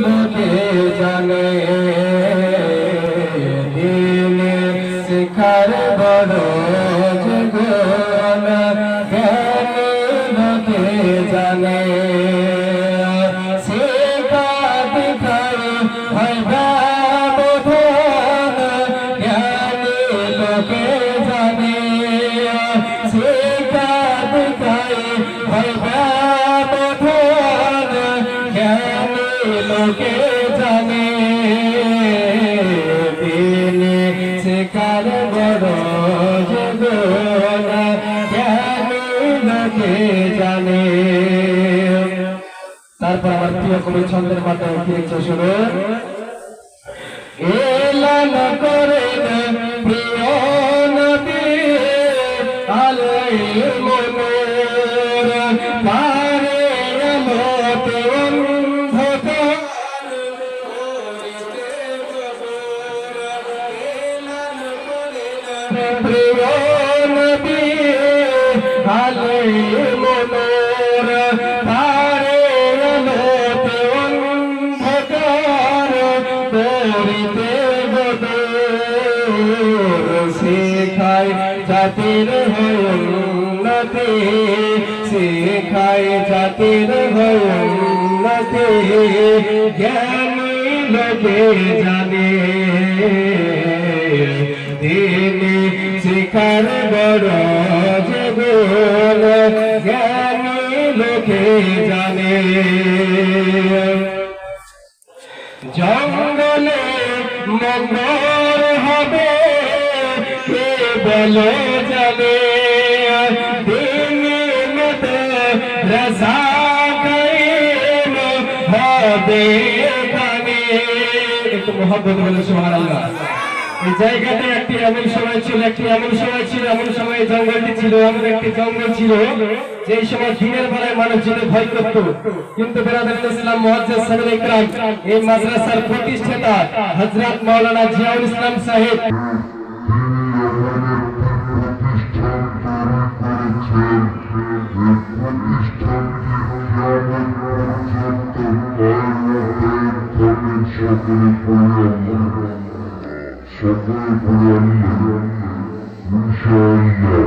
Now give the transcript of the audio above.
লোকে জানে দিন শিখার বড় জীবন জ্ঞানী লোকে জানে শিখা দিখাই হয় ব্যবধান জ্ঞানী লোকে জানে শিখা দিখাই হয় ব্যবধান জ্ঞানী লোকে জানে দিন শিখার বড় জীবন জ্ঞানী লোকে জানে। তারপর আমার প্রিয় কবি ছন্দের মাথায় কি লিখছে শুনুন। এলান করেন প্রিয় নবী আলাইহির নূর পারে আলোতে অন্ধকার প্রিয় নবী আলাইহির নূর পারে আলোতে অন্ধকার করিতে গদর শিখায় জাতির উন্নতি শিখায় জাতির উন্নতি জ্ঞানী লোকে জানে দিন শিখার বড় জীবন জ্ঞানী লোকে জানে। জঙ্গলে মঙ্গল হবে কে বলে জানে দিন মতো রাজা কায়েম হবে এখানে। একটু মোহাম্মদ বলে সুবহানাল্লাহ। এই জায়গাতে একটি এমন সময় ছিল এমন সময় জঙ্গলটি ছিল এমন একটি জঙ্গল ছিল যে সময় দিনের বেলায় মানুষ যেতে ভয় করত। কিন্তু বিরাদরান ইসলাম মুআজ্জাজ সাহেব ইকরাম এই মাদ্রাসার প্রতিষ্ঠাতা হযরত মাওলানা জিয়াউল ইসলাম সাহেব সকলে বলে ইনশাআল্লাহ।